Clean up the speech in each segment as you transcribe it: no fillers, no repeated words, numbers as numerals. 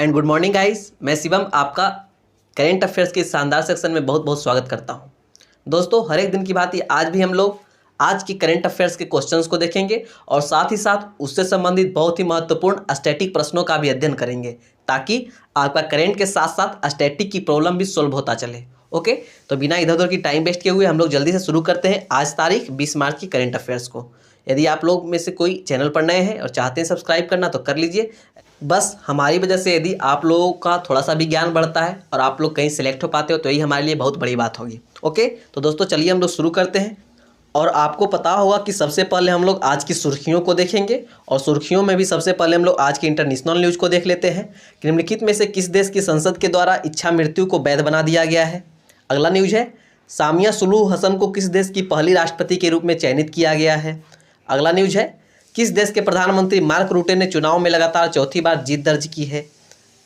And good morning guys. मैं शिवम आपका current affairs के शानदार सेक्शन में बहुत बहुत स्वागत करता हूं। दोस्तों, हर एक दिन की भांति आज भी हम लोग आज की करेंट अफेयर्स के क्वेश्चंस को देखेंगे और साथ ही साथ उससे संबंधित बहुत ही महत्वपूर्ण स्टैटिक प्रश्नों का भी अध्ययन करेंगे ताकि आपका करेंट के साथ साथ स्टैटिक की प्रॉब्लम भी सोल्व होता चले। ओके, तो बिना इधर उधर की टाइम वेस्ट किए हुए हम लोग जल्दी से शुरू करते हैं आज तारीख 20 मार्च की करेंट अफेयर्स को। यदि आप लोग में से कोई चैनल पर नए हैं और चाहते हैं सब्सक्राइब करना तो कर लीजिए। बस हमारी वजह से यदि आप लोगों का थोड़ा सा भी ज्ञान बढ़ता है और आप लोग कहीं सिलेक्ट हो पाते हो तो यही हमारे लिए बहुत बड़ी बात होगी। ओके, तो दोस्तों चलिए हम लोग शुरू करते हैं। और आपको पता होगा कि सबसे पहले हम लोग आज की सुर्खियों को देखेंगे और सुर्खियों में भी सबसे पहले हम लोग आज की इंटरनेशनल न्यूज़ को देख लेते हैं। निम्नलिखित में से किस देश की संसद के द्वारा इच्छा मृत्यु को वैध बना दिया गया है। अगला न्यूज़ है, सामिया सुलूह हसन को किस देश की पहली राष्ट्रपति के रूप में चयनित किया गया है। अगला न्यूज़ है, किस देश के प्रधानमंत्री मार्क रूटे ने चुनाव में लगातार चौथी बार जीत दर्ज की है।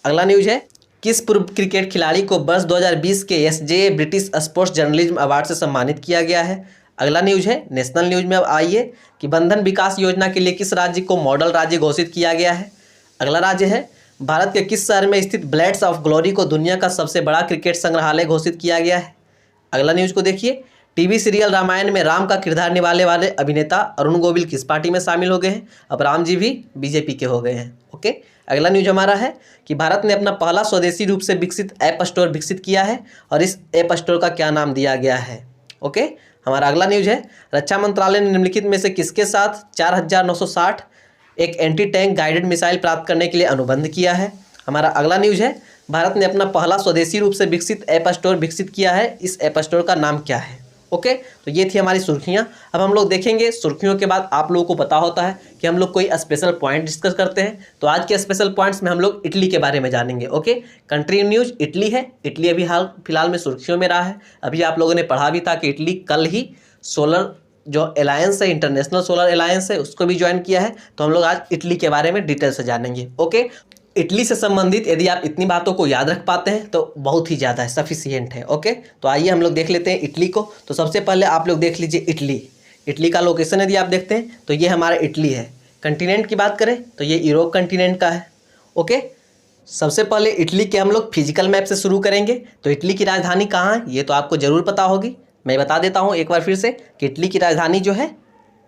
अगला न्यूज़ है, किस पूर्व क्रिकेट खिलाड़ी को वर्ष 2020 के SJ British sports journalism award से सम्मानित किया गया है। अगला न्यूज़ है, नेशनल न्यूज़ में अब आइए कि बंधन विकास योजना के लिए किस राज्य को मॉडल राज्य घोषित किया गया है। अगला राज्य है, भारत के किस शहर में स्थित ब्लेड्स ऑफ ग्लोरी को दुनिया का सबसे बड़ा क्रिकेट संग्रहालय घोषित किया गया है। अगला न्यूज़ को देखिए, टीवी सीरियल रामायण में राम का किरदार निभाने वाले अभिनेता अरुण गोविल किस पार्टी में शामिल हो गए हैं। अब राम जी भी बीजेपी के हो गए हैं। ओके, अगला न्यूज़ हमारा है कि भारत ने अपना पहला स्वदेशी रूप से विकसित ऐप स्टोर विकसित किया है और इस ऐप स्टोर का क्या नाम दिया गया है। ओके, हमारा अगला न्यूज़ है, रक्षा मंत्रालय ने निम्नलिखित में से किसके साथ 4960 एक एंटी टैंक गाइडेड मिसाइल प्राप्त करने के लिए अनुबंध किया है। हमारा अगला न्यूज़ है, भारत ने अपना पहला स्वदेशी रूप से विकसित ऐप स्टोर विकसित किया है, इस ऐप स्टोर का नाम क्या है। ओके, तो ये थी हमारी सुर्खियां। अब हम लोग देखेंगे सुर्खियों के बाद आप लोगों को पता होता है कि हम लोग कोई स्पेशल पॉइंट डिस्कस करते हैं, तो आज के स्पेशल पॉइंट्स में हम लोग इटली के बारे में जानेंगे। ओके, कंट्री न्यूज़ इटली है। इटली अभी हाल फिलहाल में सुर्खियों में रहा है। अभी आप लोगों ने पढ़ा भी था कि इटली कल ही सोलर जो अलायंस है, इंटरनेशनल सोलर अलायंस है, उसको भी ज्वाइन किया है। तो हम लोग आज इटली के बारे में डिटेल से जानेंगे। ओके, इटली से संबंधित यदि आप इतनी बातों को याद रख पाते हैं तो बहुत ही ज़्यादा है, सफिशियंट है। ओके, तो आइए हम लोग देख लेते हैं इटली को। तो सबसे पहले आप लोग देख लीजिए इटली। इटली का लोकेशन यदि आप देखते हैं तो ये हमारा इटली है। कंटिनेंट की बात करें तो ये यूरोप कंटिनेंट का है। ओके, सबसे पहले इटली के हम लोग फिजिकल मैप से शुरू करेंगे। तो इटली की राजधानी कहाँ है ये तो आपको ज़रूर पता होगी। मैं बता देता हूँ एक बार फिर से कि इटली की राजधानी जो है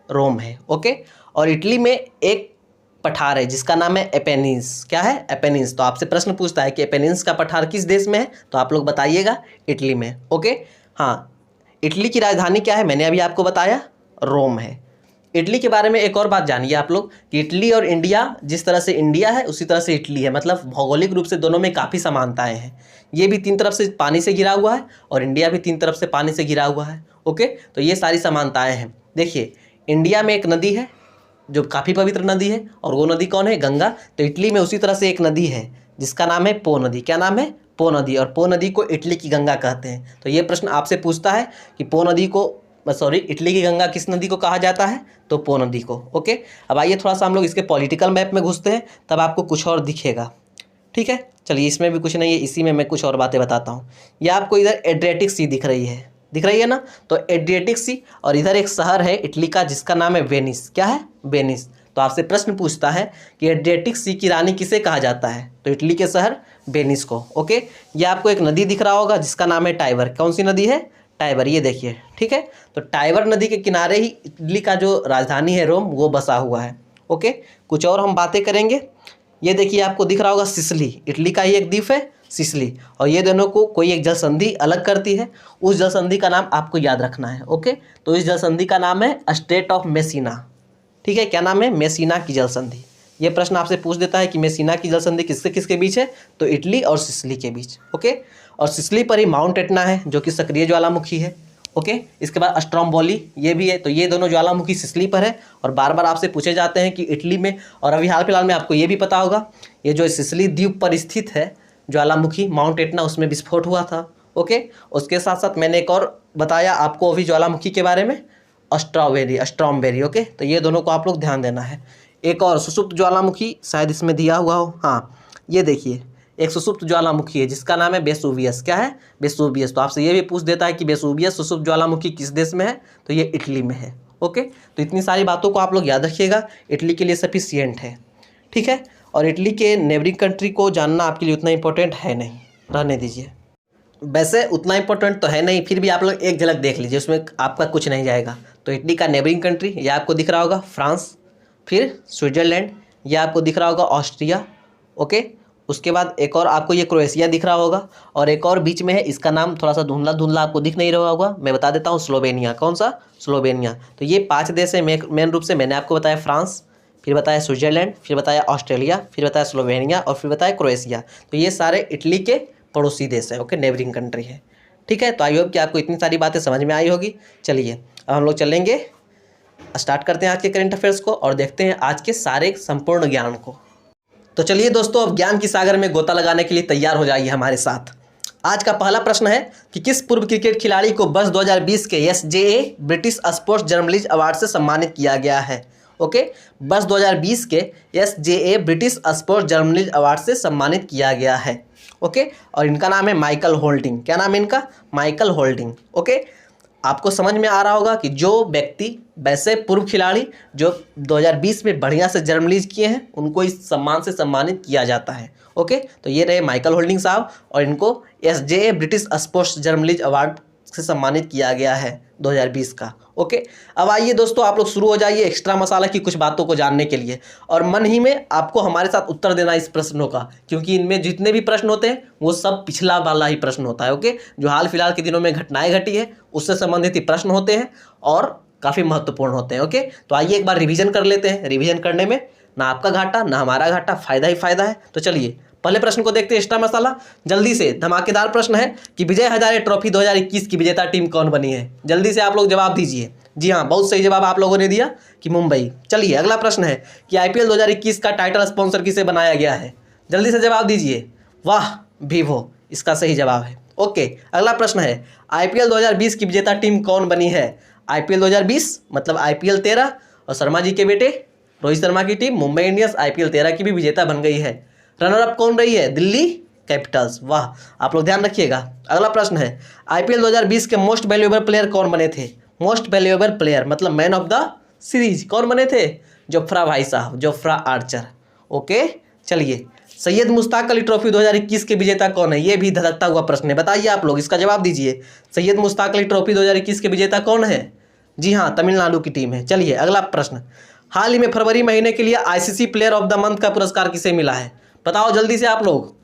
रोम है। ओके, और इटली में एक पठार है जिसका नाम है एपेनिन्स। क्या है? एपेनिन्स। तो आपसे प्रश्न पूछता है कि एपेनिन्स का पठार किस देश में है, तो आप लोग बताइएगा इटली में। ओके, हाँ, इटली की राजधानी क्या है मैंने अभी आपको बताया, रोम है। इटली के बारे में एक और बात जानिए आप लोग कि इटली और इंडिया जिस तरह से इंडिया है उसी तरह से इटली है, मतलब भौगोलिक रूप से दोनों में काफ़ी समानताएं हैं। ये भी 3 तरफ से पानी से घिरा हुआ है और इंडिया भी 3 तरफ से पानी से घिरा हुआ है। ओके, तो ये सारी समानताएं हैं। देखिए, इंडिया में एक नदी है जो काफ़ी पवित्र नदी है और वो नदी कौन है? गंगा। तो इटली में उसी तरह से एक नदी है जिसका नाम है पो नदी। क्या नाम है? पो नदी। और पो नदी को इटली की गंगा कहते हैं। तो ये प्रश्न आपसे पूछता है कि पो नदी को इटली की गंगा किस नदी को कहा जाता है? तो पो नदी को। ओके, अब आइए थोड़ा सा हम लोग इसके पॉलिटिकल मैप में घुसते हैं, तब आपको कुछ और दिखेगा। ठीक है, चलिए, इसमें भी कुछ नहीं है, इसी में मैं कुछ और बातें बताता हूँ। ये आपको इधर एड्रियाटिक सी दिख रही है ना? तो एड्रियाटिक सी और इधर एक शहर है इटली का जिसका नाम है वेनिस। क्या है? वेनिस। तो आपसे प्रश्न पूछता है कि एड्रियाटिक सी की रानी किसे कहा जाता है? तो इटली के शहर वेनिस को। ओके, ये आपको एक नदी दिख रहा होगा जिसका नाम है टाइबर। कौन सी नदी है? टाइबर। ये देखिए, ठीक है। तो टाइबर नदी के किनारे ही इटली का जो राजधानी है रोम वो बसा हुआ है। ओके, कुछ और हम बातें करेंगे। ये देखिए, आपको दिख रहा होगा सिसिली। इटली का ही एक द्वीप है सिसिली, और ये दोनों को कोई एक जल संधि अलग करती है। उस जल संधि का नाम आपको याद रखना है। ओके, तो इस जल संधि का नाम है स्ट्रेट ऑफ मेसिना। ठीक है, क्या नाम है? मेसिना की जल संधि। ये प्रश्न आपसे पूछ देता है कि मेसिना की जल संधि किसके किसके बीच है? तो इटली और सिसिली के बीच। ओके, और सिसिली पर ही माउंट एटना है जो कि सक्रिय ज्वालामुखी है। ओके, इसके बाद स्ट्रोम्बोली ये भी है। तो ये दोनों ज्वालामुखी सिसिली पर है और बार बार आपसे पूछे जाते हैं कि इटली में, और अभी हाल फिलहाल में आपको ये भी पता होगा ये जो सिसिली द्वीप पर स्थित है ज्वालामुखी माउंट एटना, उसमें विस्फोट हुआ था। ओके, उसके साथ साथ मैंने एक और बताया आपको अभी ज्वालामुखी के बारे में, स्ट्रॉम्बेरी। ओके, तो ये दोनों को आप लोग ध्यान देना है। एक और सुसुप्त ज्वालामुखी शायद इसमें दिया हुआ हो। हाँ, ये देखिए, एक सुसुप्त ज्वालामुखी है जिसका नाम है वेसुवियस। क्या है? वेसुवियस। तो आपसे ये भी पूछ देता है कि वेसुवियस सुसुप्त ज्वालामुखी किस देश में है? तो ये इटली में है। ओके, तो इतनी सारी बातों को आप लोग याद रखिएगा, इटली के लिए सफिशिएंट है। ठीक है, और इटली के नेबरिंग कंट्री को जानना आपके लिए उतना इंपॉर्टेंट है नहीं, रहने दीजिए। वैसे उतना इंपॉर्टेंट तो है नहीं, फिर भी आप लोग एक झलक देख लीजिए, उसमें आपका कुछ नहीं जाएगा। तो इटली का नेबरिंग कंट्री ये आपको दिख रहा होगा फ्रांस, फिर स्विट्ज़रलैंड, ये आपको दिख रहा होगा ऑस्ट्रिया, ओके। उसके बाद एक और आपको ये क्रोएशिया दिख रहा होगा, और एक और बीच में है, इसका नाम थोड़ा सा धुंधला धुंधला आपको दिख नहीं रहा होगा, मैं बता देता हूँ, स्लोवेनिया। कौन सा? स्लोवेनिया। तो ये 5 देश है मेन रूप से। मैंने आपको बताया फ्रांस, फिर बताया स्विट्ज़रलैंड, फिर बताया ऑस्ट्रेलिया, फिर बताया स्लोवेनिया, और फिर बताया क्रोएशिया। तो ये सारे इटली के पड़ोसी देश हैं, ओके, नेबरिंग कंट्री है, ठीक है। तो आई होप कि आपको इतनी सारी बातें समझ में आई होगी। चलिए अब हम लोग चलेंगे, स्टार्ट करते हैं आज के करंट अफेयर्स को और देखते हैं आज के सारे संपूर्ण ज्ञान को। तो चलिए दोस्तों, अब ज्ञान की सागर में गोता लगाने के लिए तैयार हो जाइए हमारे साथ। आज का पहला प्रश्न है कि किस पूर्व क्रिकेट खिलाड़ी को वर्ष 2020 के SJA British sports journalist award से सम्मानित किया गया है, ओके। वर्ष 2020 के SJA British sports journalist award से सम्मानित किया गया है, ओके। और इनका नाम है माइकल होल्डिंग। क्या नाम है इनका? Michael holding, okay. आपको समझ में आ रहा होगा कि जो व्यक्ति वैसे पूर्व खिलाड़ी जो 2020 में बढ़िया से जर्नलिस्ट किए हैं, उनको इस सम्मान से सम्मानित किया जाता है, ओके। तो ये रहे माइकल होल्डिंग साहब, और इनको SJA British sports journalist award से सम्मानित किया गया है 2020 का, ओके। अब आइए दोस्तों, आप लोग शुरू हो जाइए एक्स्ट्रा मसाला की कुछ बातों को जानने के लिए, और मन ही में आपको हमारे साथ उत्तर देना इस प्रश्नों का, क्योंकि इनमें जितने भी प्रश्न होते हैं वो सब पिछला वाला ही प्रश्न होता है, ओके। जो हाल फिलहाल के दिनों में घटनाएं घटी है उससे संबंधित ही प्रश्न होते हैं और काफ़ी महत्वपूर्ण होते हैं, ओके। तो आइए एक बार रिविजन कर लेते हैं। रिविजन करने में ना आपका घाटा ना हमारा घाटा, फायदा ही फायदा है। तो चलिए पहले प्रश्न को देखते हैं, एक्स्ट्रा मसाला। जल्दी से धमाकेदार प्रश्न है कि विजय हजारे ट्रॉफी 2021 की विजेता टीम कौन बनी है? जल्दी से आप लोग जवाब दीजिए। जी हाँ, बहुत सही जवाब आप लोगों ने दिया कि मुंबई। चलिए अगला प्रश्न है कि IPL 2021 का टाइटल स्पॉन्सर किसे बनाया गया है? जल्दी से जवाब दीजिए। वाह, वीवो इसका सही जवाब है, ओके। अगला प्रश्न है IPL 2020 की विजेता टीम कौन बनी है? IPL 2020 मतलब IPL 13, और शर्मा जी के बेटे रोहित शर्मा की टीम मुंबई इंडियंस IPL 13 की भी विजेता बन गई है। रनर अप कौन रही है? दिल्ली कैपिटल्स। वाह, आप लोग ध्यान रखिएगा। अगला प्रश्न है IPL 2020 के मोस्ट वैल्यूएबल प्लेयर कौन बने थे? मोस्ट वैल्यूएबल प्लेयर मतलब मैन ऑफ द सीरीज कौन बने थे? जोफ्रा भाई साहब, जोफ्रा आर्चर, ओके। चलिए सैयद मुश्ताक अली ट्रॉफी 2021 के विजेता कौन है? ये भी धधकता हुआ प्रश्न है, बताइए आप लोग, इसका जवाब दीजिए। सैयद मुश्ताक अली ट्रॉफी 2021 के विजेता कौन है? जी हाँ, तमिलनाडु की टीम है। चलिए अगला प्रश्न, हाल ही में फरवरी महीने के लिए ICC player of the month का पुरस्कार किसे मिला है? बताओ जल्दी से आप लोग,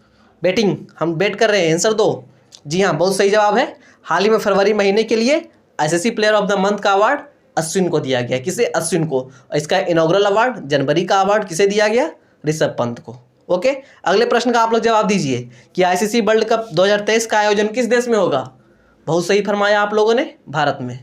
बैटिंग हम बैट कर रहे हैं, आंसर दो। जी हाँ, बहुत सही जवाब है। हाल ही में फरवरी महीने के लिए ICC player of the month का अवार्ड अश्विन को दिया गया। किसे? अश्विन को। इसका इनॉग्रल अवार्ड जनवरी का अवार्ड किसे दिया गया? ऋषभ पंत को, ओके। अगले प्रश्न का आप लोग जवाब दीजिए कि ICC वर्ल्ड कप 2023 का आयोजन किस देश में होगा? बहुत सही फरमाया आप लोगों ने, भारत में।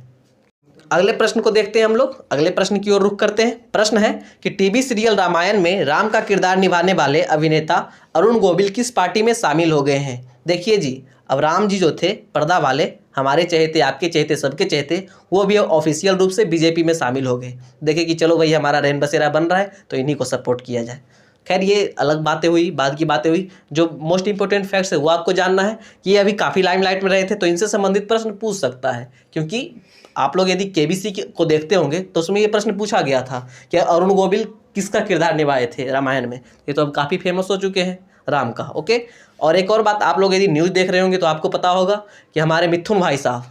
अगले प्रश्न को देखते हैं हम लोग, अगले प्रश्न की ओर रुख करते हैं। प्रश्न है कि टीवी सीरियल रामायण में राम का किरदार निभाने वाले अभिनेता अरुण गोविल किस पार्टी में शामिल हो गए हैं? देखिए जी, अब राम जी जो थे पर्दा वाले, हमारे चहेते, आपके चहेते, सबके चहेते, वो भी ऑफिशियल रूप से बीजेपी में शामिल हो गए। देखिए कि चलो भाई हमारा रैन बसेरा बन रहा है तो इन्हीं को सपोर्ट किया जाए। खैर ये अलग बातें हुई, बाद की बातें हुई। जो मोस्ट इंपॉर्टेंट फैक्ट्स है वो आपको जानना है कि ये अभी काफ़ी लाइमलाइट में रहे थे, तो इनसे संबंधित प्रश्न पूछ सकता है। क्योंकि आप लोग यदि KBC को देखते होंगे तो उसमें ये प्रश्न पूछा गया था कि अरुण गोविल किसका किरदार निभाए थे रामायण में। ये तो अब काफ़ी फेमस हो चुके हैं राम का, ओके। और एक और बात, आप लोग यदि न्यूज़ देख रहे होंगे तो आपको पता होगा कि हमारे मिथुन भाई साहब,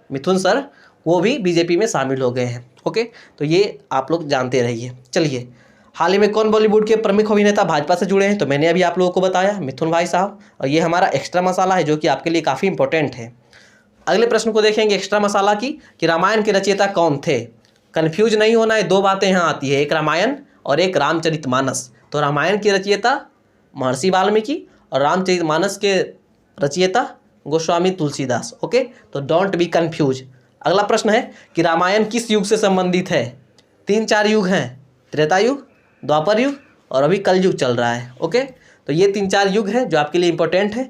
मिथुन सर, वो भी बीजेपी में शामिल हो गए हैं, ओके। तो ये आप लोग जानते रहिए। चलिए, हाल ही में कौन बॉलीवुड के प्रमुख अभिनेता भाजपा से जुड़े हैं? तो मैंने अभी आप लोगों को बताया, मिथुन भाई साहब। और ये हमारा एक्स्ट्रा मसाला है जो कि आपके लिए काफ़ी इंपॉर्टेंट है। अगले प्रश्न को देखेंगे एक्स्ट्रा मसाला की कि रामायण के रचयिता कौन थे? कन्फ्यूज नहीं होना है, दो बातें यहाँ आती है, एक रामायण और एक रामचरितमानस। तो रामायण के रचयिता महर्षि वाल्मीकि और रामचरितमानस के रचयिता गोस्वामी तुलसीदास, ओके। तो डोंट बी कन्फ्यूज। अगला प्रश्न है कि रामायण किस युग से संबंधित है? 3-4 युग हैं, त्रेता युग, द्वापर युग और अभी कलयुग चल रहा है, ओके। तो ये 3-4 युग है जो आपके लिए इंपॉर्टेंट है।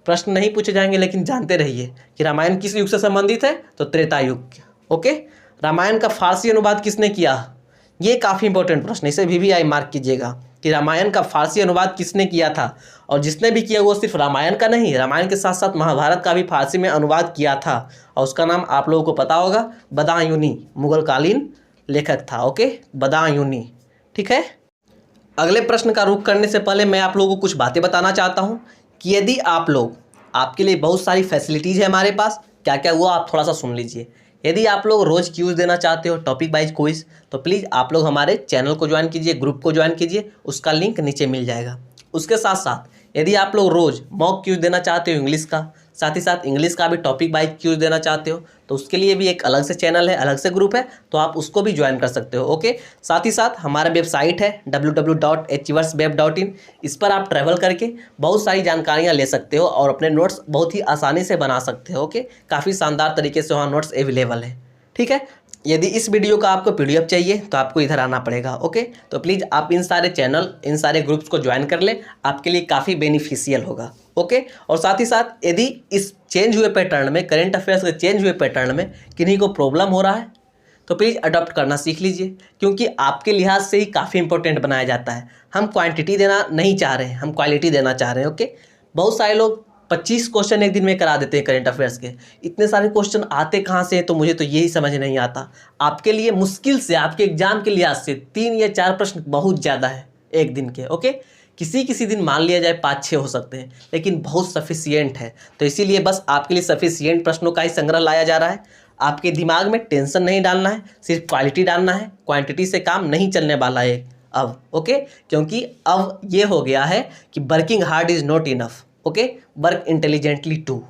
प्रश्न नहीं पूछे जाएंगे लेकिन जानते रहिए कि रामायण किस युग से संबंधित है, तो त्रेता युग, ओके। रामायण का फारसी अनुवाद किसने किया? ये काफ़ी इंपॉर्टेंट प्रश्न है, इसे VVI मार्क कीजिएगा कि रामायण का फारसी अनुवाद किसने किया था। और जिसने भी किया वो सिर्फ रामायण का नहीं, रामायण के साथ साथ महाभारत का भी फारसी में अनुवाद किया था, और उसका नाम आप लोगों को पता होगा, बदायूनी, मुगल कालीन लेखक था, ओके, बदायूनी, ठीक है। अगले प्रश्न का रुख करने से पहले मैं आप लोगों को कुछ बातें बताना चाहता हूं कि यदि आप लोग, आपके लिए बहुत सारी फैसिलिटीज़ है हमारे पास, क्या क्या हुआ आप थोड़ा सा सुन लीजिए। यदि आप लोग रोज़ क्यूज़ देना चाहते हो, टॉपिक वाइज क्विज, तो प्लीज़ आप लोग हमारे चैनल को ज्वाइन कीजिए, ग्रुप को ज्वाइन कीजिए, उसका लिंक नीचे मिल जाएगा। उसके साथ साथ यदि आप लोग रोज़ मॉक क्यूज देना चाहते हो इंग्लिश का, साथ ही साथ इंग्लिश का भी टॉपिक वाइज क्यूज देना चाहते हो, तो उसके लिए भी एक अलग से चैनल है, अलग से ग्रुप है, तो आप उसको भी ज्वाइन कर सकते हो। ओके, साथ ही साथ हमारा वेबसाइट है www.achievers.web.in। इस पर आप ट्रैवल करके बहुत सारी जानकारियाँ ले सकते हो और अपने नोट्स बहुत ही आसानी से बना सकते हो। ओके, काफ़ी शानदार तरीके से वहाँ नोट्स अवेलेबल है। ठीक है, यदि इस वीडियो का आपको पीडीएफ चाहिए तो आपको इधर आना पड़ेगा। ओके, तो प्लीज़ आप इन सारे चैनल, इन सारे ग्रुप्स को ज्वाइन कर ले, आपके लिए काफ़ी बेनिफिशियल होगा। ओके, और साथ ही साथ यदि इस चेंज हुए पैटर्न में, करेंट अफेयर्स के चेंज हुए पैटर्न में किन्हीं को प्रॉब्लम हो रहा है तो प्लीज़ अडॉप्ट करना सीख लीजिए, क्योंकि आपके लिहाज से ही काफ़ी इंपॉर्टेंट बनाया जाता है। हम क्वांटिटी देना नहीं चाह रहे हैं, हम क्वालिटी देना चाह रहे हैं। ओके, बहुत सारे लोग 25 क्वेश्चन एक दिन में करा देते हैं करेंट अफेयर्स के। इतने सारे क्वेश्चन आते कहाँ से हैं, तो मुझे तो यही समझ नहीं आता। आपके लिए मुश्किल से, आपके एग्जाम के लिहाज से 3 या 4 प्रश्न बहुत ज़्यादा है एक दिन के। ओके, किसी दिन मान लिया जाए 5-6 हो सकते हैं, लेकिन बहुत सफिशियंट है। तो इसीलिए बस आपके लिए सफिशियंट प्रश्नों का ही संग्रह लाया जा रहा है। आपके दिमाग में टेंशन नहीं डालना है, सिर्फ क्वालिटी डालना है। क्वांटिटी से काम नहीं चलने वाला है अब। ओके, क्योंकि अब ये हो गया है कि working hard is not enough. Okay, work intelligently too.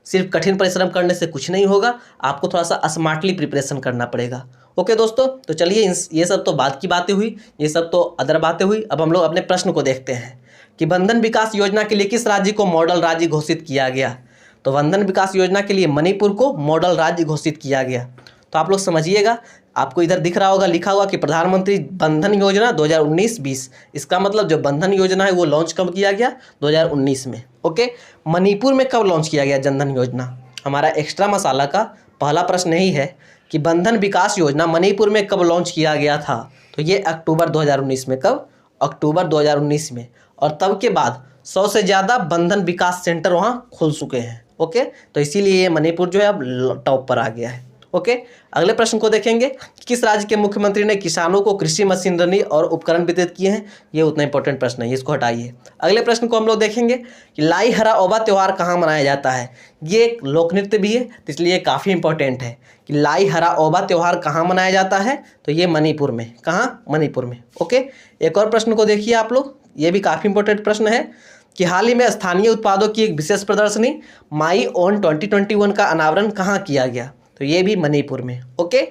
सिर्फ कठिन परिश्रम करने से कुछ नहीं होगा, आपको थोड़ा सा स्मार्टली प्रिपरेशन करना पड़ेगा। ओके दोस्तों, तो चलिए ये सब तो बात की बातें हुई, ये सब तो अदर बातें हुई। अब हम लोग अपने प्रश्न को देखते हैं कि वंदन विकास योजना के लिए किस राज्य को मॉडल राज्य घोषित किया गया। तो वंदन विकास योजना के लिए मणिपुर को मॉडल राज्य घोषित किया गया। तो आप लोग समझिएगा, आपको इधर दिख रहा होगा, लिखा हुआ कि प्रधानमंत्री वंदन योजना 2019-20। इसका मतलब जो वंदन योजना है वो लॉन्च कब किया गया, 2019 में। ओके, मणिपुर में कब लॉन्च किया गया जनधन योजना। हमारा एक्स्ट्रा मसाला का पहला प्रश्न यही है कि वंदन विकास योजना मणिपुर में कब लॉन्च किया गया था। तो ये अक्टूबर 2019 में। कब, अक्टूबर 2019 में। और तब के बाद 100 से ज़्यादा वंदन विकास सेंटर वहाँ खुल चुके हैं। ओके, तो इसीलिए ये मणिपुर जो है अब टॉप पर आ गया है। ओके, अगले प्रश्न को देखेंगे, किस राज्य के मुख्यमंत्री ने किसानों को कृषि मशीनरी और उपकरण वितरित किए हैं। ये उतना इंपॉर्टेंट प्रश्न है, इसको हटाइए। अगले प्रश्न को हम लोग देखेंगे कि लाई हरा ओबा त्यौहार कहाँ मनाया जाता है। ये एक लोक नृत्य भी है, तो इसलिए काफ़ी इंपॉर्टेंट है कि लाई हरा ओबा त्यौहार कहाँ मनाया जाता है। तो ये मणिपुर में। कहाँ, मणिपुर में। ओके, एक और प्रश्न को देखिए आप लोग, ये भी काफ़ी इंपॉर्टेंट प्रश्न है कि हाल ही में स्थानीय उत्पादों की एक विशेष प्रदर्शनी माई ओन 2021 का अनावरण कहाँ किया गया। तो ये भी मणिपुर में। ओके,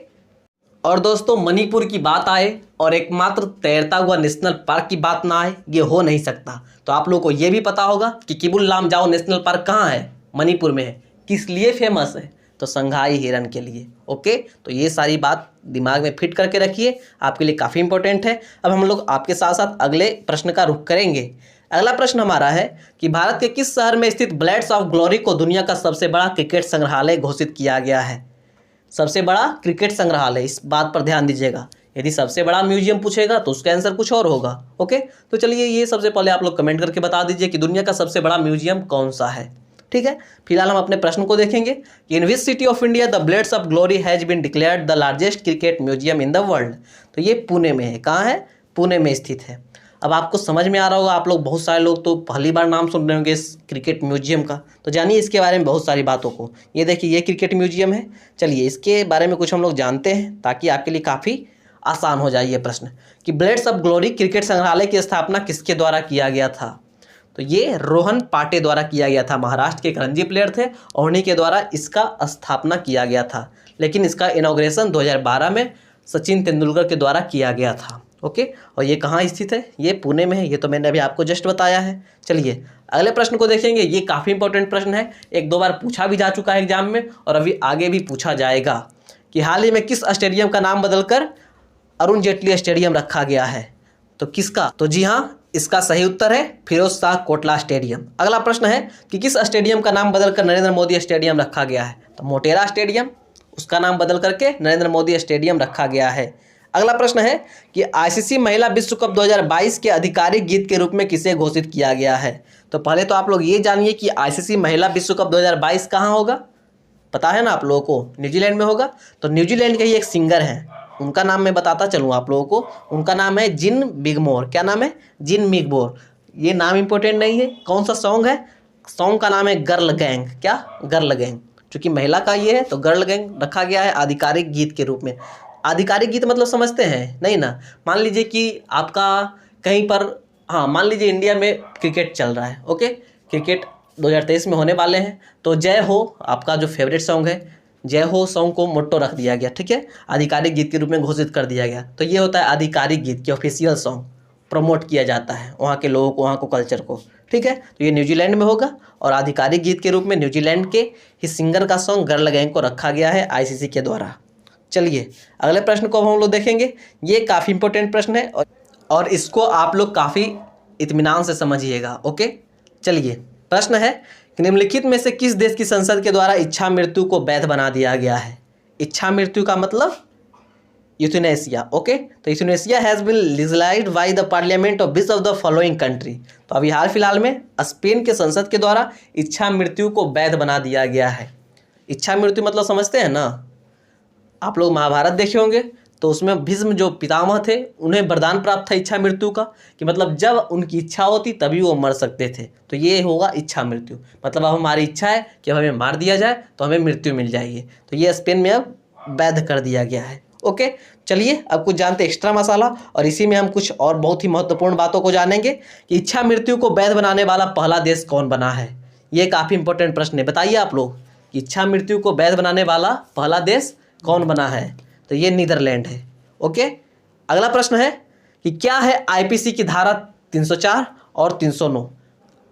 और दोस्तों मणिपुर की बात आए और एकमात्र तैरता हुआ नेशनल पार्क की बात ना आए, ये हो नहीं सकता। तो आप लोगों को ये भी पता होगा कि किबुल लामजाओ नेशनल पार्क कहाँ है, मणिपुर में है। किस लिए फेमस है, तो संघाई हिरन के लिए। ओके, तो ये सारी बात दिमाग में फिट करके रखिए, आपके लिए काफ़ी इंपॉर्टेंट है। अब हम लोग आपके साथ साथ अगले प्रश्न का रुख करेंगे। अगला प्रश्न हमारा है कि भारत के किस शहर में स्थित ब्लेड्स ऑफ ग्लोरी को दुनिया का सबसे बड़ा क्रिकेट संग्रहालय घोषित किया गया है। सबसे बड़ा क्रिकेट संग्रहालय, इस बात पर ध्यान दीजिएगा। यदि सबसे बड़ा म्यूजियम पूछेगा तो उसका आंसर कुछ और होगा। ओके, तो चलिए ये सबसे पहले आप लोग कमेंट करके बता दीजिए कि दुनिया का सबसे बड़ा म्यूजियम कौन सा है। ठीक है, फिलहाल हम अपने प्रश्न को देखेंगे कि in which city of India the Blades of Glory has been declared the largest cricket museum in the world. तो ये पुणे में है। कहाँ है, पुणे में स्थित है। अब आपको समझ में आ रहा होगा, आप लोग बहुत सारे लोग तो पहली बार नाम सुन रहे होंगे इस क्रिकेट म्यूजियम का, तो जानिए इसके बारे में बहुत सारी बातों को। ये देखिए, ये क्रिकेट म्यूजियम है। चलिए इसके बारे में कुछ हम लोग जानते हैं ताकि आपके लिए काफ़ी आसान हो जाए ये प्रश्न कि ब्लेड्स ऑफ ग्लोरी क्रिकेट संग्रहालय की स्थापना किसके द्वारा किया गया था। तो ये रोहन पाटे द्वारा किया गया था। महाराष्ट्र के एक रणजी प्लेयर थे और उन्हीं के द्वारा इसका स्थापना किया गया था। लेकिन इसका इनॉग्रेशन 2012 में सचिन तेंदुलकर के द्वारा किया गया था। ओके, और ये कहाँ स्थित है, ये पुणे में है। ये तो मैंने अभी आपको जस्ट बताया है। चलिए अगले प्रश्न को देखेंगे। ये काफ़ी इंपॉर्टेंट प्रश्न है, 1-2 बार पूछा भी जा चुका है एग्जाम में और अभी आगे भी पूछा जाएगा कि हाल ही में किस स्टेडियम का नाम बदलकर अरुण जेटली स्टेडियम रखा गया है। तो किसका, तो जी हाँ, इसका सही उत्तर है फिरोज शाह कोटला स्टेडियम। अगला प्रश्न है कि किस स्टेडियम का नाम बदलकर नरेंद्र मोदी स्टेडियम रखा गया है। तो मोटेरा स्टेडियम, उसका नाम बदल करके नरेंद्र मोदी स्टेडियम रखा गया है। अगला प्रश्न है कि आईसीसी महिला विश्व कप 2022 के आधिकारिक गीत के रूप में किसे घोषित किया गया है। तो पहले तो आप लोग ये जानिए कि आईसीसी महिला विश्व कप 2022 कहाँ होगा, पता है ना आप लोगों को, न्यूजीलैंड में होगा। तो न्यूजीलैंड के ही एक सिंगर हैं, उनका नाम मैं बताता चलूँ आप लोगों को, उनका नाम है जिन बिगमोर। क्या नाम है? जिन बिगमोर। ये नाम इंपॉर्टेंट नहीं है। कौन सा सॉन्ग है? सॉन्ग का नाम है गर्ल गैंग। क्या? Girl gang. चूंकि महिला का ये है तो गर्ल गैंग रखा गया है आधिकारिक गीत के रूप में। आधिकारिक गीत मतलब समझते हैं नहीं ना? मान लीजिए कि आपका कहीं पर, हाँ मान लीजिए इंडिया में क्रिकेट चल रहा है, ओके, क्रिकेट 2023 में होने वाले हैं, तो जय हो आपका जो फेवरेट सॉन्ग है, जय हो सॉन्ग को मोट्टो रख दिया गया, ठीक है, आधिकारिक गीत के रूप में घोषित कर दिया गया। तो ये होता है आधिकारिक गीत की ऑफिशियल सॉन्ग, प्रमोट किया जाता है वहाँ के लोगों को, वहाँ को कल्चर को, ठीक है। तो ये न्यूजीलैंड में होगा और आधिकारिक गीत के रूप में न्यूजीलैंड के ही सिंगर का सॉन्ग गर्ल गैंग को रखा गया है आईसीसी के द्वारा। चलिए अगले प्रश्न को हम लोग देखेंगे। ये काफ़ी इंपॉर्टेंट प्रश्न है और इसको आप लोग काफ़ी इत्मीनान से समझिएगा, ओके। चलिए प्रश्न है कि निम्नलिखित में से किस देश की संसद के द्वारा इच्छा मृत्यु को वैध बना दिया गया है? इच्छा मृत्यु का मतलब यूथेनेसिया, ओके। तो euthanasia has been legalised by the parliament of which of the following country? तो अभी हाल फिलहाल में स्पेन के संसद के द्वारा इच्छा मृत्यु को वैध बना दिया गया है। इच्छा मृत्यु मतलब समझते हैं ना? आप लोग महाभारत देखे होंगे तो उसमें भीष्म जो पितामह थे उन्हें वरदान प्राप्त था इच्छा मृत्यु का, कि मतलब जब उनकी इच्छा होती तभी वो मर सकते थे। तो ये होगा इच्छा मृत्यु, मतलब अब हमारी इच्छा है कि अब हमें मार दिया जाए तो हमें मृत्यु मिल जाएगी। तो ये स्पेन में अब वैध कर दिया गया है, ओके। चलिए अब कुछ जानते एक्स्ट्रा मसाला और इसी में हम कुछ और बहुत ही महत्वपूर्ण बातों को जानेंगे कि इच्छा मृत्यु को वैध बनाने वाला पहला देश कौन बना है। ये काफ़ी इंपॉर्टेंट प्रश्न है, बताइए आप लोग कि इच्छा मृत्यु को वैध बनाने वाला पहला देश कौन बना है? तो ये नीदरलैंड है, ओके। अगला प्रश्न है कि क्या है आईपीसी की धारा 304 और 309?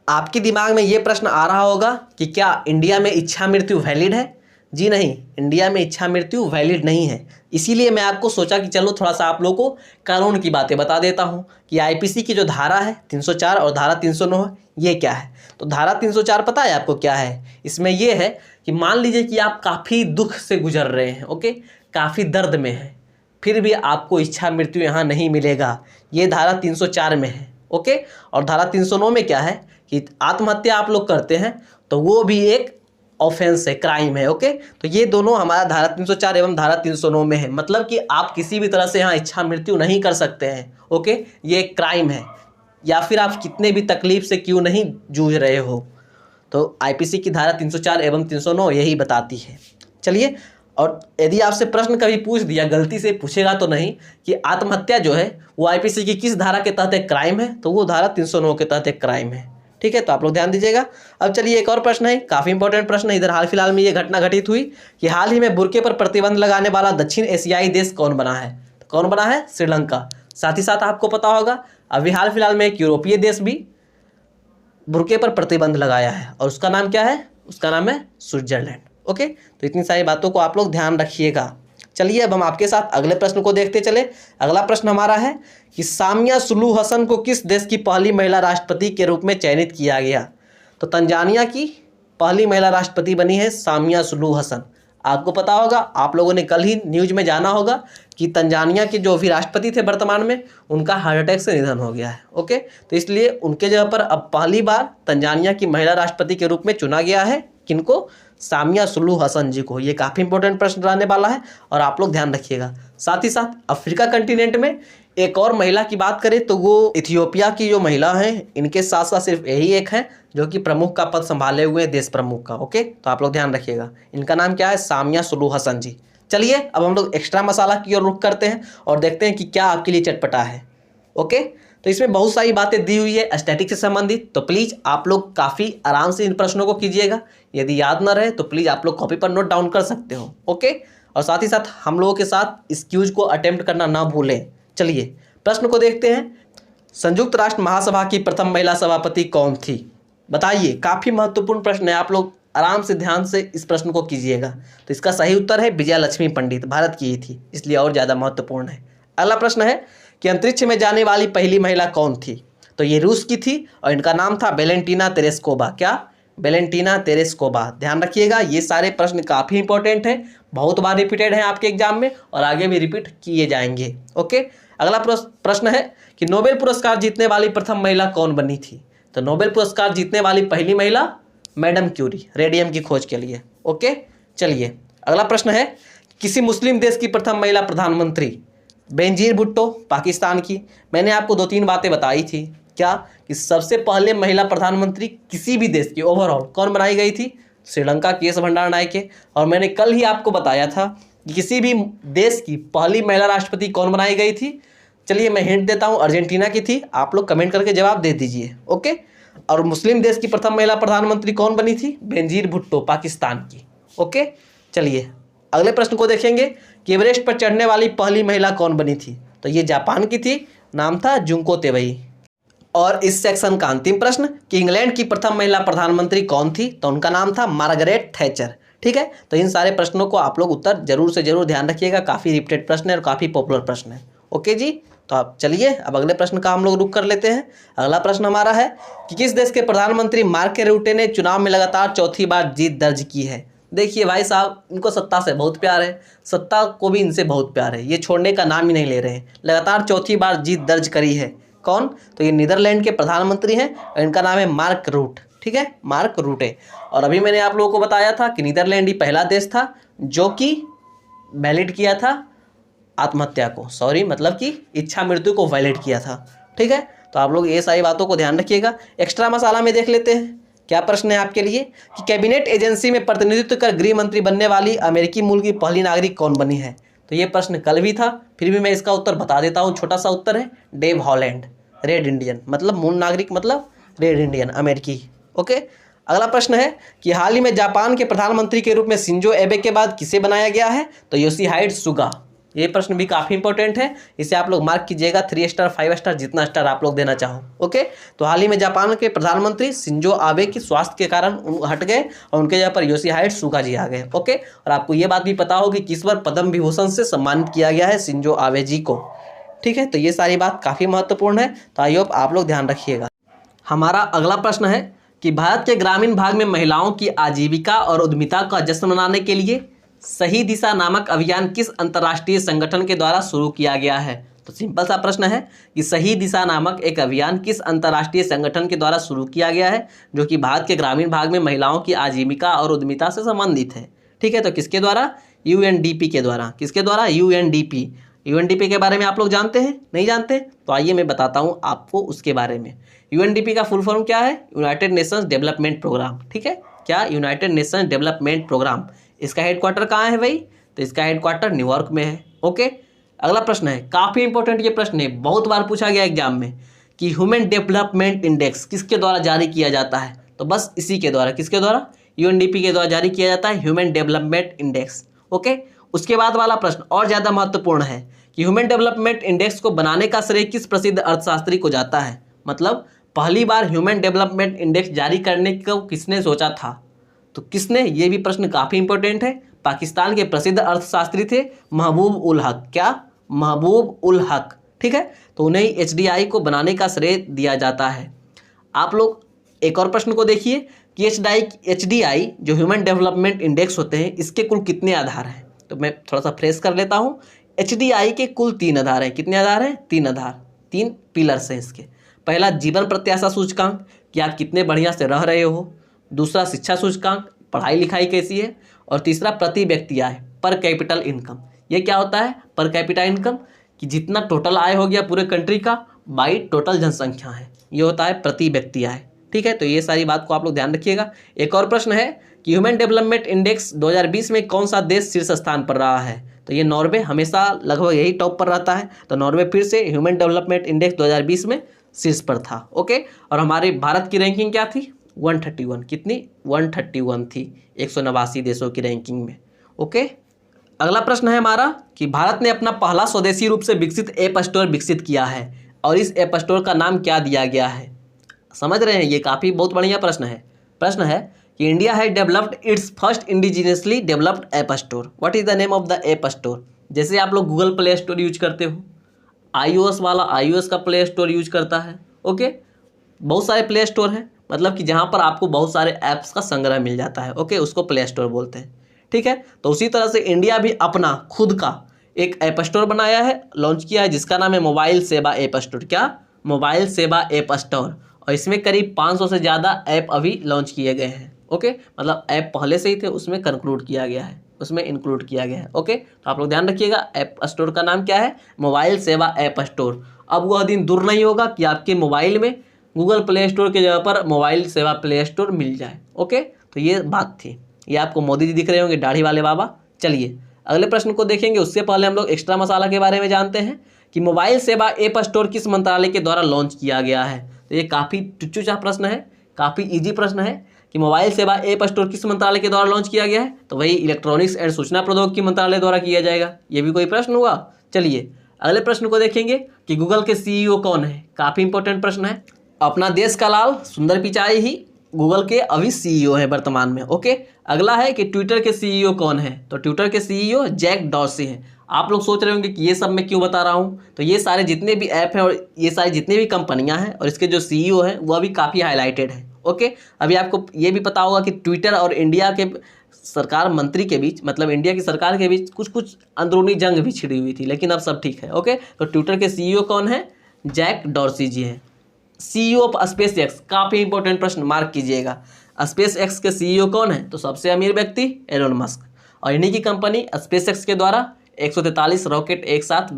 आपके दिमाग में ये प्रश्न आ रहा होगा कि क्या इंडिया में इच्छा मृत्यु वैलिड है? जी नहीं, इंडिया में इच्छा मृत्यु वैलिड नहीं है। इसीलिए मैं आपको सोचा कि चलो थोड़ा सा आप लोगों को कानून की बातें बता देता हूँ कि आईपीसी की जो धारा है 304 और धारा 309 है, ये क्या है। तो धारा 304 पता है आपको क्या है? इसमें ये है कि मान लीजिए कि आप काफ़ी दुख से गुजर रहे हैं, ओके, काफ़ी दर्द में है, फिर भी आपको इच्छा मृत्यु यहाँ नहीं मिलेगा। ये धारा 304 में है, ओके। और धारा 309 में क्या है कि आत्महत्या आप लोग करते हैं तो वो भी एक ऑफेंस है, क्राइम है, ओके। तो ये दोनों हमारा धारा 304 एवं धारा 309 में है, मतलब कि आप किसी भी तरह से यहाँ इच्छा मृत्यु नहीं कर सकते हैं, ओके। ये एक क्राइम है, या फिर आप कितने भी तकलीफ से क्यों नहीं जूझ रहे हो। तो आईपीसी की धारा 304 एवं 309 यही बताती है। चलिए, और यदि आपसे प्रश्न कभी पूछ दिया, गलती से पूछेगा तो नहीं, कि आत्महत्या जो है वो आईपीसी की किस धारा के तहत एक क्राइम है, तो वो धारा 309 के तहत एक क्राइम है, ठीक है। तो आप लोग ध्यान दीजिएगा। अब चलिए एक और प्रश्न है, काफ़ी इंपॉर्टेंट प्रश्न है। इधर हाल फिलहाल में ये घटना घटित हुई कि हाल ही में बुर्के पर प्रतिबंध लगाने वाला दक्षिण एशियाई देश कौन बना है? तो कौन बना है? श्रीलंका। साथ ही साथ आपको पता होगा अभी हाल फिलहाल में एक यूरोपीय देश भी बुर्के पर प्रतिबंध लगाया है और उसका नाम क्या है? उसका नाम है स्विट्जरलैंड, ओके। तो इतनी सारी बातों को आप लोग ध्यान रखिएगा। चलिए अब हम आपके साथ अगले प्रश्न को देखते चले। अगला प्रश्न हमारा है कि सामिया सुलूहु हसन को किस देश की पहली महिला राष्ट्रपति के रूप में चयनित किया गया? तो तंजानिया की पहली महिला राष्ट्रपति बनी है सामिया सुलूहु हसन। आपको पता होगा, आप लोगों ने कल ही न्यूज में जाना होगा कि तंजानिया के जो भी राष्ट्रपति थे वर्तमान में, उनका हार्ट अटैक से निधन हो गया है, ओके। तो इसलिए उनके जगह पर अब पहली बार तंजानिया की महिला राष्ट्रपति के रूप में चुना गया है। किनको? सामिया सुलूहु हसन जी को। ये काफ़ी इंपॉर्टेंट प्रश्न रहने वाला है और आप लोग ध्यान रखिएगा। साथ ही साथ अफ्रीका कंटिनेंट में एक और महिला की बात करें तो वो इथियोपिया की जो महिला हैं, इनके साथ साथ सिर्फ यही एक है जो कि प्रमुख का पद संभाले हुए देश प्रमुख का, ओके। तो आप लोग ध्यान रखिएगा, इनका नाम क्या है? सामिया सुलूहु हसन जी। चलिए अब हम लोग एक्स्ट्रा मसाला की ओर रुख करते हैं और देखते हैं कि क्या आपके लिए चटपटा है, ओके। तो इसमें बहुत सारी बातें दी हुई है स्टैटिक से संबंधित, तो प्लीज़ आप लोग काफ़ी आराम से इन प्रश्नों को कीजिएगा। यदि याद ना रहे तो प्लीज़ आप लोग कॉपी पर नोट डाउन कर सकते हो, ओके। और साथ ही साथ हम लोगों के साथ इस क्यूज को अटेम्प्ट करना ना भूलें। चलिए प्रश्न को देखते हैं। संयुक्त राष्ट्र महासभा की प्रथम महिला सभापति कौन थी? बताइए, काफ़ी महत्वपूर्ण प्रश्न है, आप लोग आराम से ध्यान से इस प्रश्न को कीजिएगा। तो इसका सही उत्तर है विजया लक्ष्मी पंडित, भारत की ही थी, इसलिए और ज़्यादा महत्वपूर्ण है। अगला प्रश्न है कि अंतरिक्ष में जाने वाली पहली महिला कौन थी? तो ये रूस की थी और इनका नाम था वेलेंटीना तेरेस्कोवा। क्या? Valentina Tereshkova. ध्यान रखिएगा, ये सारे प्रश्न काफ़ी इंपॉर्टेंट हैं, बहुत बार रिपीटेड हैं आपके एग्जाम में और आगे भी रिपीट किए जाएंगे, ओके। अगला प्रश्न है कि नोबेल पुरस्कार जीतने वाली प्रथम महिला कौन बनी थी? तो नोबेल पुरस्कार जीतने वाली पहली महिला मैडम क्यूरी, रेडियम की खोज के लिए, ओके। चलिए अगला प्रश्न है किसी मुस्लिम देश की प्रथम महिला प्रधानमंत्री? बेनजीर भुट्टो, पाकिस्तान की। मैंने आपको 2-3 बातें बताई थी, क्या कि सबसे पहले महिला प्रधानमंत्री किसी भी देश की ओवरऑल कौन बनाई गई थी? श्रीलंका की एस भंडार नायके। और मैंने कल ही आपको बताया था कि किसी भी देश की पहली महिला राष्ट्रपति कौन बनाई गई थी? चलिए मैं हिंट देता हूँ, अर्जेंटीना की थी। आप लोग कमेंट करके जवाब दे दीजिए, ओके। और मुस्लिम देश की प्रथम महिला प्रधानमंत्री कौन बनी थी? बेनजीर भुट्टो, पाकिस्तान की, ओके। चलिए अगले प्रश्न को देखेंगे कि एवरेस्ट पर चढ़ने वाली पहली महिला कौन बनी थी? तो ये जापान की थी, नाम था जुंको तेवई। और इस सेक्शन का अंतिम प्रश्न कि इंग्लैंड की प्रथम महिला प्रधानमंत्री कौन थी? तो उनका नाम था मार्गरेट थैचर, ठीक है। तो इन सारे प्रश्नों को आप लोग उत्तर जरूर से जरूर ध्यान रखिएगा, काफ़ी रिपीटेड प्रश्न है और काफ़ी पॉपुलर प्रश्न है, ओके जी। तो आप चलिए अब अगले प्रश्न का हम लोग रुक कर लेते हैं। अगला प्रश्न हमारा है कि किस देश के प्रधानमंत्री मार्क रुटे ने चुनाव में लगातार चौथी बार जीत दर्ज की है? देखिए भाई साहब, इनको सत्ता से बहुत प्यार है, सत्ता को भी इनसे बहुत प्यार है, ये छोड़ने का नाम ही नहीं ले रहे हैं। लगातार चौथी बार जीत दर्ज करी है कौन? तो ये नीदरलैंड के प्रधानमंत्री हैं और इनका नाम है मार्क रूट, ठीक है, मार्क रूटे। और अभी मैंने आप लोगों को बताया था कि नीदरलैंड ही पहला देश था जो कि वैलिड किया था आत्महत्या को, सॉरी मतलब कि इच्छा मृत्यु को वैलिड किया था, ठीक है। तो आप लोग ये सारी बातों को ध्यान रखिएगा। एक्स्ट्रा मसाला में देख लेते हैं क्या प्रश्न है आपके लिए कि कैबिनेट एजेंसी में प्रतिनिधित्व कर गृह मंत्री बनने वाली अमेरिकी मूल की पहली नागरिक कौन बनी है? तो ये प्रश्न कल भी था, फिर भी मैं इसका उत्तर बता देता हूँ। छोटा सा उत्तर है डेव हॉलैंड, रेड इंडियन, मतलब मूल नागरिक मतलब रेड इंडियन, अमेरिकी, ओके। अगला प्रश्न है कि हाल ही में जापान के प्रधानमंत्री के रूप में शिंजो एबे के बाद किसे बनाया गया है? तो योशिहाइडे सुगा। ये प्रश्न भी काफ़ी इंपॉर्टेंट है, इसे आप लोग मार्क कीजिएगा, 3 स्टार 5 स्टार जितना स्टार आप लोग देना चाहो, ओके। तो हाल ही में जापान के प्रधानमंत्री शिंजो आबे की स्वास्थ्य के कारण हट गए और उनके जगह पर योशिहाइडे सुगा जी आ गए, ओके। और आपको ये बात भी पता होगी कि इस बार पद्म विभूषण से सम्मानित किया गया है शिंजो आबे जी को, ठीक है। तो ये सारी बात काफ़ी महत्वपूर्ण है, तो आई होप आप लोग ध्यान रखिएगा। हमारा अगला प्रश्न है कि भारत के ग्रामीण भाग में महिलाओं की आजीविका और उद्यमिता का जश्न मनाने के लिए सही दिशा नामक अभियान किस अंतर्राष्ट्रीय संगठन के द्वारा शुरू किया गया है? तो सिंपल सा प्रश्न है कि सही दिशा नामक एक अभियान किस अंतर्राष्ट्रीय संगठन के द्वारा शुरू किया गया है जो कि भारत के ग्रामीण भाग में महिलाओं की आजीविका और उद्यमिता से संबंधित है, ठीक है। तो किसके द्वारा? यूएनडीपी के द्वारा। किसके द्वारा? यूएनडीपी। यूएनडीपी के बारे में आप लोग जानते हैं? नहीं जानते? तो आइए मैं बताता हूँ आपको उसके बारे में। यूएनडीपी का फुल फॉर्म क्या है? यूनाइटेड नेशंस डेवलपमेंट प्रोग्राम, ठीक है। क्या? United Nations Development Programme. इसका हेडक्वार्टर कहाँ है भाई? तो इसका हेडक्वार्टर न्यूयॉर्क में है, ओके। अगला प्रश्न है, काफ़ी इंपॉर्टेंट ये प्रश्न है, बहुत बार पूछा गया एग्जाम में कि ह्यूमन डेवलपमेंट इंडेक्स किसके द्वारा जारी किया जाता है? तो बस इसी के द्वारा। किसके द्वारा? यूएनडीपी के द्वारा जारी किया जाता है ह्यूमन डेवलपमेंट इंडेक्स, ओके। उसके बाद वाला प्रश्न और ज़्यादा महत्वपूर्ण है कि ह्यूमन डेवलपमेंट इंडेक्स को बनाने का श्रेय किस प्रसिद्ध अर्थशास्त्री को जाता है? मतलब पहली बार ह्यूमन डेवलपमेंट इंडेक्स जारी करने को किसने सोचा था? तो किसने? ये भी प्रश्न काफ़ी इंपॉर्टेंट है। पाकिस्तान के प्रसिद्ध अर्थशास्त्री थे महबूब उल हक। क्या? महबूब उल हक, ठीक है। तो उन्हें एचडीआई को बनाने का श्रेय दिया जाता है। आप लोग एक और प्रश्न को देखिए कि एचडीआई जो ह्यूमन डेवलपमेंट इंडेक्स होते हैं इसके कुल कितने आधार हैं? तो मैं थोड़ा सा फ्रेश कर लेता हूँ। एचडीआई के कुल 3 आधार हैं। कितने आधार हैं? 3 आधार, 3 पिलर्स हैं इसके। पहला जीवन प्रत्याशा सूचकांक कि आप कितने बढ़िया से रह रहे हो। दूसरा शिक्षा सूचकांक, पढ़ाई लिखाई कैसी है। और तीसरा प्रति व्यक्ति आय, पर कैपिटल इनकम। ये क्या होता है? पर कैपिटल इनकम कि जितना टोटल आय हो गया पूरे कंट्री का बाई टोटल जनसंख्या है, ये होता है प्रति व्यक्ति आय, ठीक है। तो ये सारी बात को आप लोग ध्यान रखिएगा। एक और प्रश्न है कि ह्यूमन डेवलपमेंट इंडेक्स 2020 में कौन सा देश शीर्ष स्थान पर रहा है? तो ये नॉर्वे हमेशा लगभग यही टॉप पर रहता है। तो नॉर्वे फिर से ह्यूमन डेवलपमेंट इंडेक्स 2020 में शीर्ष पर था, ओके। और हमारे भारत की रैंकिंग क्या थी? 131। कितनी? 131 थी 189 देशों की रैंकिंग में, ओके। अगला प्रश्न है हमारा कि भारत ने अपना पहला स्वदेशी रूप से विकसित ऐप स्टोर विकसित किया है और इस ऐप स्टोर का नाम क्या दिया गया है? समझ रहे हैं? ये काफ़ी बहुत बढ़िया प्रश्न है। प्रश्न है कि India has developed it's first indigenously developed app store. What is the name of the app store? जैसे आप लोग गूगल प्ले स्टोर यूज करते हो, iOS वाला iOS का प्ले स्टोर यूज करता है, ओके। बहुत सारे प्ले स्टोर हैं, मतलब कि जहाँ पर आपको बहुत सारे ऐप्स का संग्रह मिल जाता है, ओके, उसको प्ले स्टोर बोलते हैं, ठीक है। तो उसी तरह से इंडिया भी अपना खुद का एक ऐप स्टोर बनाया है, लॉन्च किया है, जिसका नाम है मोबाइल सेवा ऐप स्टोर। क्या? मोबाइल सेवा ऐप स्टोर। और इसमें करीब 500 से ज़्यादा ऐप अभी लॉन्च किए गए हैं, ओके। मतलब ऐप पहले से ही थे, उसमें कंक्लूड किया गया है, उसमें इंक्लूड किया गया है। ओके, तो आप लोग ध्यान रखिएगा, ऐप स्टोर का नाम क्या है, मोबाइल सेवा ऐप स्टोर। अब वह दिन दूर नहीं होगा कि आपके मोबाइल में गूगल प्ले स्टोर की जगह पर मोबाइल सेवा प्ले स्टोर मिल जाए। ओके, तो ये बात थी। ये आपको मोदी जी दिख रहे होंगे, दाढ़ी वाले बाबा। चलिए अगले प्रश्न को देखेंगे, उससे पहले हम लोग एक्स्ट्रा मसाला के बारे में जानते हैं कि मोबाइल सेवा ऐप स्टोर किस मंत्रालय के द्वारा लॉन्च किया गया है। तो ये काफ़ी टुच्चू-सा प्रश्न है, काफ़ी इजी प्रश्न है कि मोबाइल सेवा ऐप स्टोर किस मंत्रालय के द्वारा लॉन्च किया गया है। तो वही इलेक्ट्रॉनिक्स एंड सूचना प्रौद्योगिकी मंत्रालय द्वारा किया जाएगा। ये भी कोई प्रश्न हुआ। चलिए अगले प्रश्न को देखेंगे कि गूगल के सीईओ कौन है। काफ़ी इंपॉर्टेंट प्रश्न है। अपना देश का लाल सुंदर पिचाई ही गूगल के अभी सीईओ हैं वर्तमान में। ओके, अगला है कि ट्विटर के सीईओ कौन है। तो ट्विटर के सीईओ जैक डॉर्सी हैं। आप लोग सोच रहे होंगे कि ये सब मैं क्यों बता रहा हूँ, तो ये सारे जितने भी ऐप हैं और ये सारी जितनी भी कंपनियां हैं और इसके जो सीईओ हैं वह भी काफ़ी हाईलाइटेड है। ओके, अभी आपको ये भी पता होगा कि ट्विटर और इंडिया के सरकार मंत्री के बीच, मतलब इंडिया की सरकार के बीच कुछ अंदरूनी जंग भी छिड़ी हुई थी, लेकिन अब सब ठीक है। ओके, तो ट्विटर के सीईओ कौन है, जैक डॉर्सी जी हैं। सीईओ ऑफ स्पेस एक्स, काफ़ी इंपॉर्टेंट प्रश्न, मार्क कीजिएगा। स्पेस एक्स के सीईओ कौन है, तो सबसे अमीर व्यक्ति एलोन मस्क, और इन्हीं की कंपनी स्पेस एक्स के द्वारा 143 रॉकेट एक साथ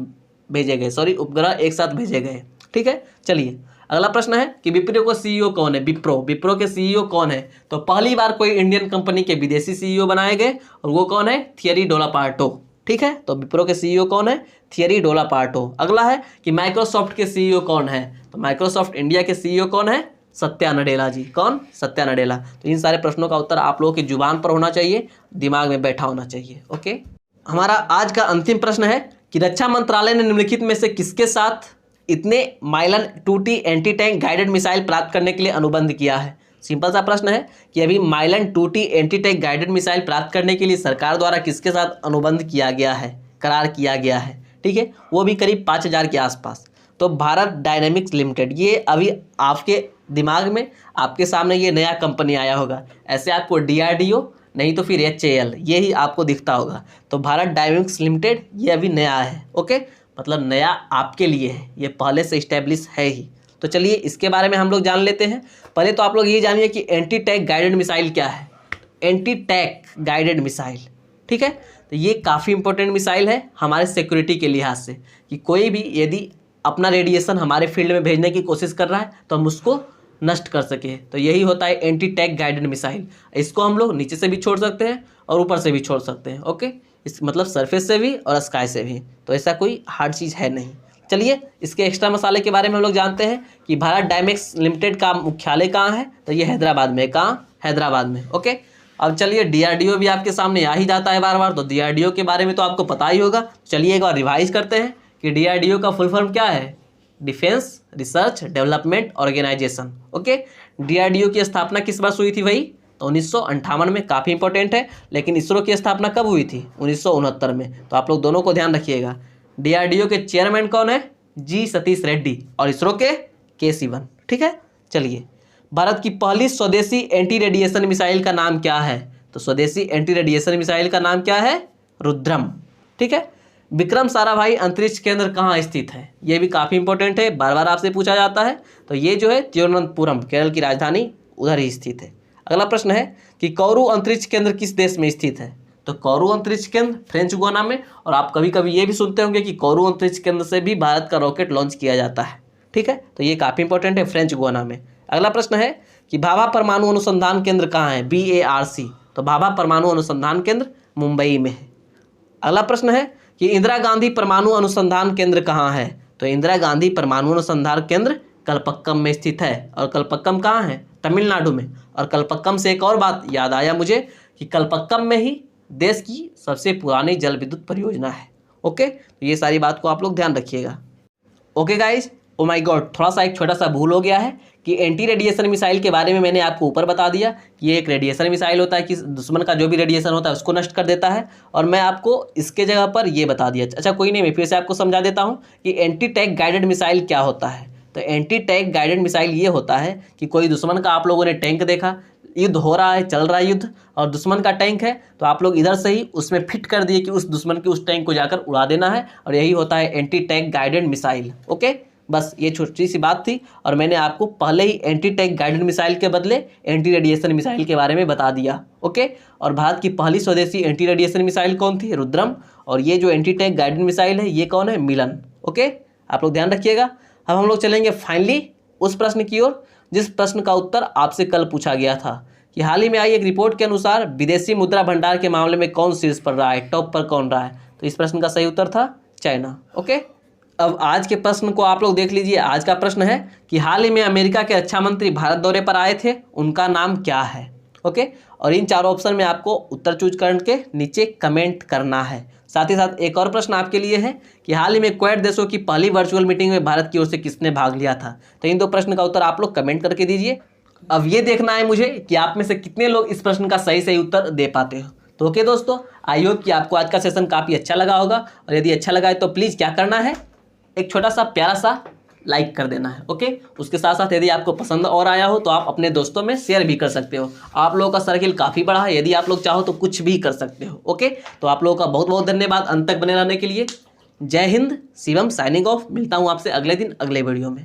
भेजे गए, उपग्रह एक साथ भेजे गए। ठीक है, चलिए अगला प्रश्न है कि विप्रो का सीईओ कौन है। विप्रो के सीईओ कौन है। तो पहली बार कोई इंडियन कंपनी के विदेशी सीईओ बनाए गए और वो कौन है, थियरी डोलापार्टो। ठीक है, तो विप्रो के सीईओ कौन है, थियरी डोलापार्टो। अगला है कि माइक्रोसॉफ्ट के सीईओ कौन है। तो माइक्रोसॉफ्ट इंडिया के सीईओ कौन है, सत्या नडेला जी। कौन, सत्या नडेला। तो इन सारे प्रश्नों का उत्तर आप लोगों की जुबान पर होना चाहिए, दिमाग में बैठा होना चाहिए। ओके, हमारा आज का अंतिम प्रश्न है कि रक्षा मंत्रालय ने निम्नलिखित में से किसके साथ इतने Mylan 2T anti tank guided missile प्राप्त करने के लिए अनुबंध किया है। सिंपल सा प्रश्न है कि अभी Mylan 2T anti tank guided missile प्राप्त करने के लिए सरकार द्वारा किसके साथ अनुबंध किया गया है, करार किया गया है। ठीक है, वो भी करीब 5000 के आसपास। तो भारत डायनेमिक्स लिमिटेड, ये अभी आपके दिमाग में, आपके सामने ये नया कंपनी आया होगा। ऐसे आपको DRDO नहीं तो फिर HAL, ये ही आपको दिखता होगा। तो भारत डायनेमिक्स लिमिटेड ये अभी नया है। ओके, मतलब नया आपके लिए है, ये पहले से इस्टेब्लिश है ही। तो चलिए इसके बारे में हम लोग जान लेते हैं। पहले तो आप लोग ये जानिए कि एंटी टैंक गाइडेड मिसाइल क्या है। एंटी टैंक गाइडेड मिसाइल, ठीक है, तो ये काफ़ी इंपॉर्टेंट मिसाइल है हमारे सिक्योरिटी के लिहाज से, कि कोई भी यदि अपना रेडिएशन हमारे फील्ड में भेजने की कोशिश कर रहा है तो हम उसको नष्ट कर सके। तो यही होता है एंटी टैंक गाइडेड मिसाइल। इसको हम लोग नीचे से भी छोड़ सकते हैं और ऊपर से भी छोड़ सकते हैं। ओके, इस मतलब सरफेस से भी और स्काई से भी, तो ऐसा कोई हार्ड चीज़ है नहीं। चलिए इसके एक्स्ट्रा मसाले के बारे में हम लोग जानते हैं कि भारत डायनेमिक्स लिमिटेड का मुख्यालय कहाँ है। तो ये हैदराबाद में। कहाँ, हैदराबाद में। ओके, अब चलिए DRDO भी आपके सामने आ ही जाता है बार बार, तो DRDO के बारे में तो आपको पता ही होगा। चलिए एक बार रिवाइज करते हैं कि DRDO का फुल फॉर्म क्या है, Defence Research Development Organisation. Okay, DRDO की स्थापना किस वर्ष हुई थी भाई, तो 1958 में। काफ़ी इंपॉर्टेंट है। लेकिन इसरो की स्थापना कब हुई थी, 1969 में। तो आप लोग दोनों को ध्यान रखिएगा। DRDO के चेयरमैन कौन है, G सतीश रेड्डी, और इसरो के K सिवन। ठीक है, चलिए भारत की पहली स्वदेशी एंटी रेडिएशन मिसाइल का नाम क्या है। तो स्वदेशी एंटी रेडिएशन मिसाइल का नाम क्या है, रुद्रम। ठीक है, विक्रम साराभाई अंतरिक्ष केंद्र कहाँ स्थित है, ये भी काफ़ी इंपॉर्टेंट है, बार बार आपसे पूछा जाता है। तो ये जो है तिरुवनंतपुरम, केरल की राजधानी, उधर ही स्थित है। अगला प्रश्न है कि कौरू अंतरिक्ष केंद्र किस देश में स्थित है। तो कौरू अंतरिक्ष केंद्र फ्रेंच गुयाना में। और आप कभी कभी ये भी सुनते होंगे कि कौरू अंतरिक्ष केंद्र से भी भारत का रॉकेट लॉन्च किया जाता है। ठीक है, तो ये काफ़ी इंपॉर्टेंट है, फ्रेंच गुयाना में। अगला प्रश्न है कि भाभा परमाणु अनुसंधान केंद्र कहाँ है, BARC। तो भाभा परमाणु अनुसंधान केंद्र मुंबई में है। अगला प्रश्न है कि इंदिरा गांधी परमाणु अनुसंधान केंद्र कहाँ है। तो इंदिरा गांधी परमाणु अनुसंधान केंद्र कलपक्कम में स्थित है। और कलपक्कम कहाँ है, तमिलनाडु में। और कलपक्कम से एक और बात याद आया मुझे कि कलपक्कम में ही देश की सबसे पुरानी जल विद्युत परियोजना है। ओके, तो ये सारी बात को आप लोग ध्यान रखिएगा। Okay guys, oh my God, थोड़ा सा एक छोटा सा भूल हो गया है कि एंटी रेडिएशन मिसाइल के बारे में मैंने आपको ऊपर बता दिया कि ये एक रेडिएशन मिसाइल होता है कि दुश्मन का जो भी रेडिएशन होता है उसको नष्ट कर देता है। और मैं आपको इसके जगह पर ये बता दिया। अच्छा कोई नहीं, मैं फिर से आपको समझा देता हूँ कि एंटी टैंक गाइडेड मिसाइल क्या होता है। तो एंटी टैंक गाइडेड मिसाइल ये होता है कि कोई दुश्मन का आप लोगों ने टैंक देखा, युद्ध हो रहा है, चल रहा है युद्ध, और दुश्मन का टैंक है, तो आप लोग इधर से ही उसमें फिट कर दिए कि उस दुश्मन के उस टैंक को जाकर उड़ा देना है। और यही होता है anti tank guided missile. Okay, बस ये छोटी सी बात थी और मैंने आपको पहले ही एंटी टैंक गाइडेड मिसाइल के बदले एंटी रेडिएशन मिसाइल के बारे में बता दिया। ओके, और भारत की पहली स्वदेशी एंटी रेडिएशन मिसाइल कौन थी? रुद्रम। और ये जो एंटी टैंक गाइडेड मिसाइल है ये कौन है? मिलन। ओके, आप लोग ध्यान रखिएगा। अब हम लोग चलेंगे फाइनली उस प्रश्न की ओर जिस प्रश्न का उत्तर आपसे कल पूछा गया था कि हाल ही में आई एक रिपोर्ट के अनुसार विदेशी मुद्रा भंडार के मामले में कौन शीर्ष पर रहा है, टॉप पर कौन रहा है? तो इस प्रश्न का सही उत्तर था चाइना। ओके, अब आज के प्रश्न को आप लोग देख लीजिए। आज का प्रश्न है कि हाल ही में अमेरिका के रक्षा मंत्री भारत दौरे पर आए थे, उनका नाम क्या है? ओके, और इन चारों ऑप्शन में आपको उत्तर चूज करके नीचे कमेंट करना है। साथ ही साथ एक और प्रश्न आपके लिए है कि हाल ही में क्वाड देशों की पहली वर्चुअल मीटिंग में भारत की ओर से किसने भाग लिया था? तो इन दो प्रश्न का उत्तर आप लोग कमेंट करके दीजिए। अब ये देखना है मुझे कि आप में से कितने लोग इस प्रश्न का सही सही उत्तर दे पाते हो। तो ओके दोस्तों, आई होप कि आपको आज का सेशन काफ़ी अच्छा लगा होगा, और यदि अच्छा लगा है तो प्लीज़ क्या करना है, एक छोटा सा प्यारा सा लाइक कर देना है। ओके, उसके साथ साथ यदि आपको पसंद और आया हो तो आप अपने दोस्तों में शेयर भी कर सकते हो। आप लोगों का सर्किल काफ़ी बड़ा है, यदि आप लोग चाहो तो कुछ भी कर सकते हो। ओके, तो आप लोगों का बहुत बहुत धन्यवाद अंत तक बने रहने के लिए। जय हिंद, शिवम साइनिंग ऑफ। मिलता हूँ आपसे अगले दिन अगले वीडियो में।